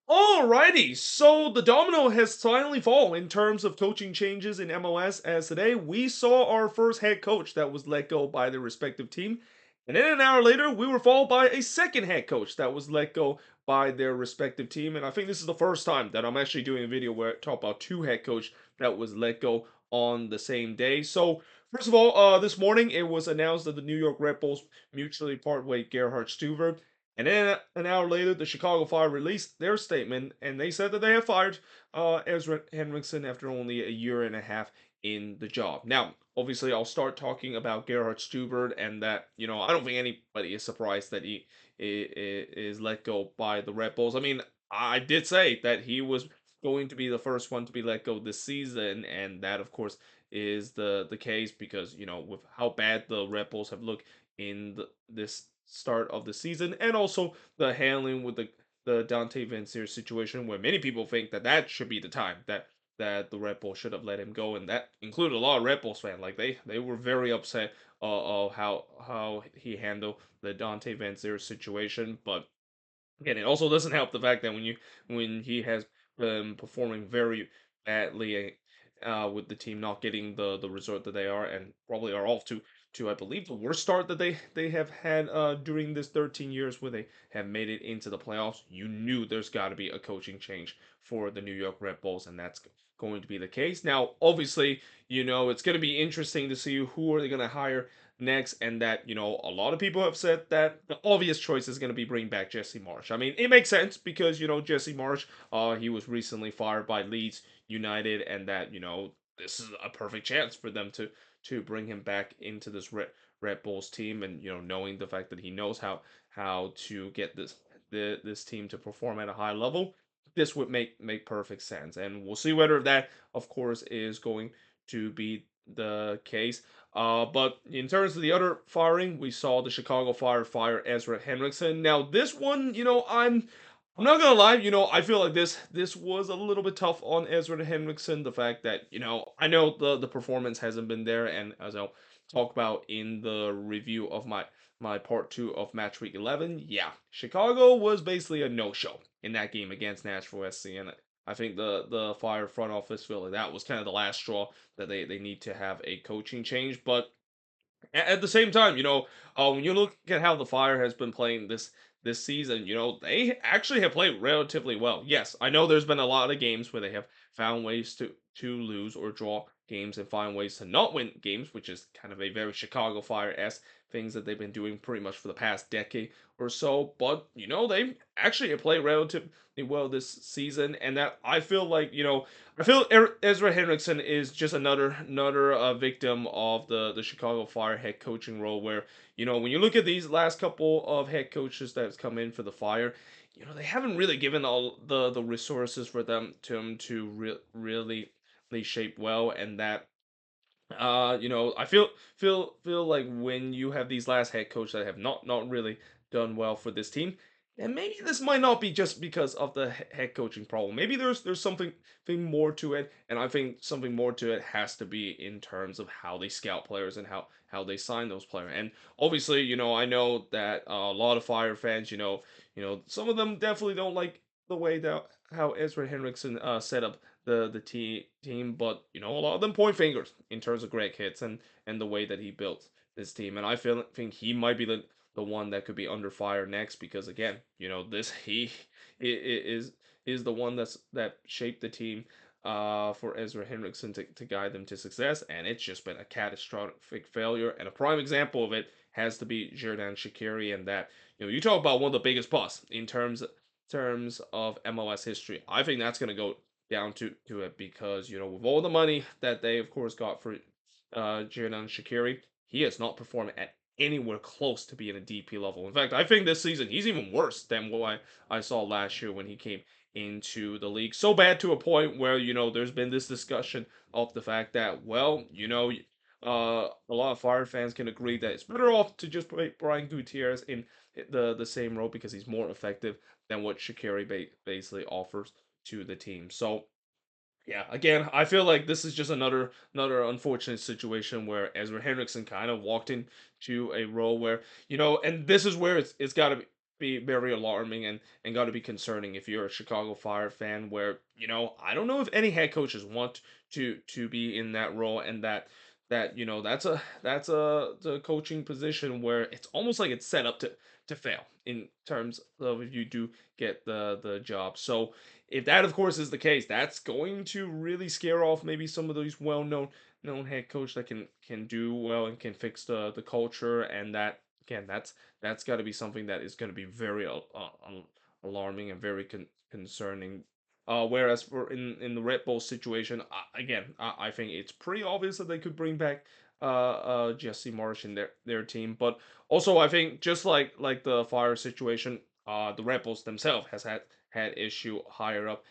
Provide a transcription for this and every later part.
Alrighty, so the domino has finally fallen in terms of coaching changes in MLS. As today we saw our first head coach that was let go by their respective team, and then an hour later we were followed by a second head coach that was let go by their respective team. And I think this is the first time that I'm actually doing a video where I talk about two head coach that was let go on the same day. So first of all, this morning it was announced that the New York Red Bulls mutually part way Gerhard Struber. And then an hour later, the Chicago Fire released their statement, and they said that they have fired Ezra Hendrickson after only a year and a half in the job. Now, obviously, I'll start talking about Gerhard Struber, and that I don't think anybody is surprised that he is let go by the Red Bulls. I mean, I did say that he was going to be the first one to be let go this season, and that, of course, is the case because with how bad the Red Bulls have looked in this start of the season, and also the handling with the Dante Vincier situation, where many people think that that should be the time that the Red Bulls should have let him go, and that included a lot of Red Bulls fans. Like they were very upset of how he handled the Dante Vincier situation, but again, it also doesn't help the fact that when he has been performing very badly with the team not getting the result that they are, and probably are off to I believe the worst start that they have had during this 13 years where they have made it into the playoffs. You knew there's got to be a coaching change for the New York Red Bulls, and that's going to be the case. Now, obviously, it's going to be interesting to see who are they going to hire next, and that a lot of people have said that the obvious choice is going to be bring back Jesse Marsh. I mean, it makes sense because Jesse Marsh, he was recently fired by Leeds United, and that this is a perfect chance for them to bring him back into this Red Bulls team, and knowing the fact that he knows how to get this team to perform at a high level, this would make perfect sense, and we'll see whether that, of course, is going to be the case. But in terms of the other firing, we saw the Chicago Fire fire Ezra Hendrickson. Now this one, I'm not gonna lie, I feel like this was a little bit tough on Ezra Hendrickson. The fact that I know the performance hasn't been there, and as I'll talk about in the review of my part two of match week 11, yeah, Chicago was basically a no show in that game against Nashville SC, and I think the Fire front office feel like that was kind of the last straw that they need to have a coaching change. But at the same time, when you look at how the Fire has been playing this season, they actually have played relatively well. Yes, I know there's been a lot of games where they have found ways to lose or draw games and find ways to not win games, which is kind of a very Chicago Fire-esque things that they've been doing pretty much for the past decade or so. But they actually have played relatively well this season, and that I feel like I feel Ezra Hendrickson is just another victim of the Chicago Fire head coaching role, where when you look at these last couple of head coaches that's come in for the Fire, they haven't really given all the resources for them to really shape well, and that I feel like when you have these last head coaches that have not really done well for this team, and maybe this might not be just because of the head coaching problem. Maybe there's something more to it, and I think something more to it has to be in terms of how they scout players and how they sign those players. And obviously, I know that a lot of Fire fans, some of them definitely don't like the way that how Ezra Henriksen set up the team, but a lot of them point fingers in terms of Greg Hits and the way that he built this team, and I think he might be the one that could be under fire next because again, this he is the one that shaped the team for Ezra Hendrickson to guide them to success, and it's just been a catastrophic failure. And a prime example of it has to be Xherdan Shaqiri, and that you talk about one of the biggest busts in terms of MLS history. I think that's going to go down to it because with all the money that they of course got for Xherdan Shaqiri, he has not performed at anywhere close to being a DP level. In fact, I think this season he's even worse than what I saw last year when he came into the league. So bad to a point where there's been this discussion of the fact that a lot of Fire fans can agree that it's better off to just put Brian Gutierrez in the same role because he's more effective than what Shaqiri basically offers to the team. So yeah, again, I feel like this is just another unfortunate situation where Ezra Hendrickson kind of walked into a role where and this is where it's got to be. be very alarming and got to be concerning if you're a Chicago Fire fan. Where I don't know if any head coaches want to be in that role, and that's a the coaching position where it's almost like it's set up to fail in terms of if you do get the job. So if that of course is the case, that's going to really scare off maybe some of those well known head coach that can do well and can fix the culture. And that again, that's got to be something that is going to be very alarming and very concerning. Whereas for in the Red Bull situation, again, I think it's pretty obvious that they could bring back Jesse Marsh in their team. But also, I think just like the Fire situation, the Red Bulls themselves has had issue higher up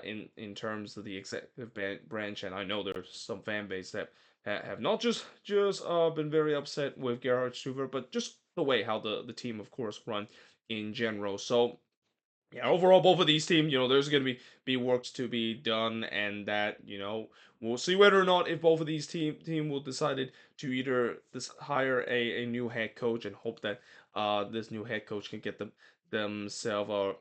in terms of the executive branch. And I know there's some fan base that have not just been very upset with Gerhard Struber, but just the way how the team, of course, run in general. So yeah, overall, both of these teams, there's going to be works to be done, and that we'll see whether or not if both of these team will decided to either hire a new head coach and hope that this new head coach can get themselves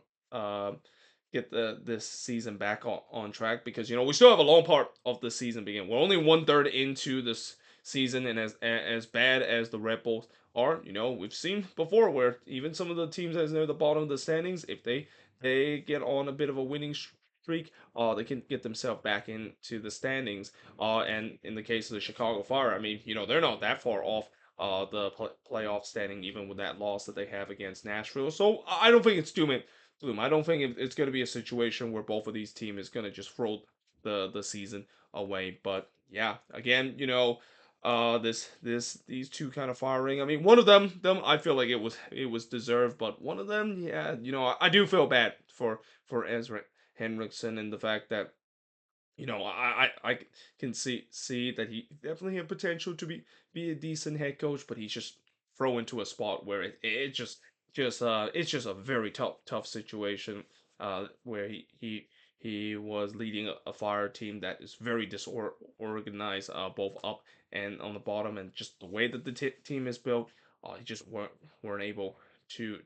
get this season back on track, because we still have a long part of the season begin. We're only 1/3 into this season, and as bad as the Red Bulls are, we've seen before where even some of the teams that's near the bottom of the standings, if they get on a bit of a winning streak, they can get themselves back into the standings. And in the case of the Chicago Fire, I mean, they're not that far off the playoff standing, even with that loss that they have against Nashville. So I don't think it's doom and gloom. I don't think it's going to be a situation where both of these teams is going to just throw the season away. But yeah, again, these two kind of firing. I mean, one of them I feel like it was deserved, but one of them, yeah, I do feel bad for Ezra Hendrickson, and the fact that I can see that he definitely have potential to be a decent head coach, but he's just thrown into a spot where it's just a very tough situation, where he was leading a Fire team that is very disorganized, both up and on the bottom, and just the way that the team is built, he just weren't able to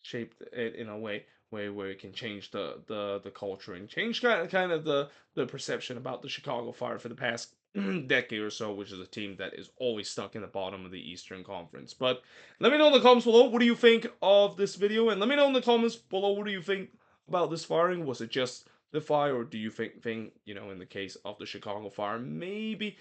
shape it in a way where it can change the culture and change kind of the perception about the Chicago Fire for the past decade or so, which is a team that is always stuck in the bottom of the Eastern Conference. But let me know in the comments below, what do you think of this video, and let me know in the comments below, what do you think about this firing? Was it just the Fire, or do you think in the case of the Chicago Fire, maybe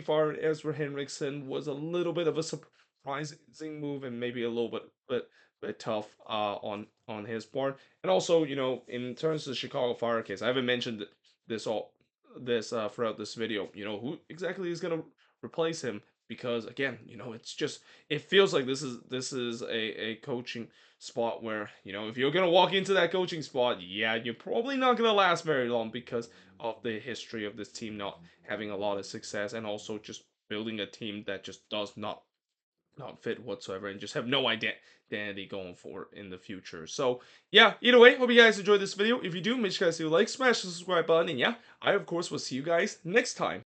firing Ezra Hendrickson was a little bit of a surprising move, and maybe a little bit tough on his part? And also, in terms of the Chicago Fire case, I haven't mentioned this throughout this video. Who exactly is gonna replace him? Because again, it feels like this is a coaching spot where if you're gonna walk into that coaching spot, yeah, you're probably not gonna last very long, because of the history of this team not having a lot of success, and also just building a team that just does not fit whatsoever, and just have no identity going forward in the future. So yeah, either way, hope you guys enjoyed this video. If you do, make sure you guys do like, smash the subscribe button, and yeah, I of course will see you guys next time.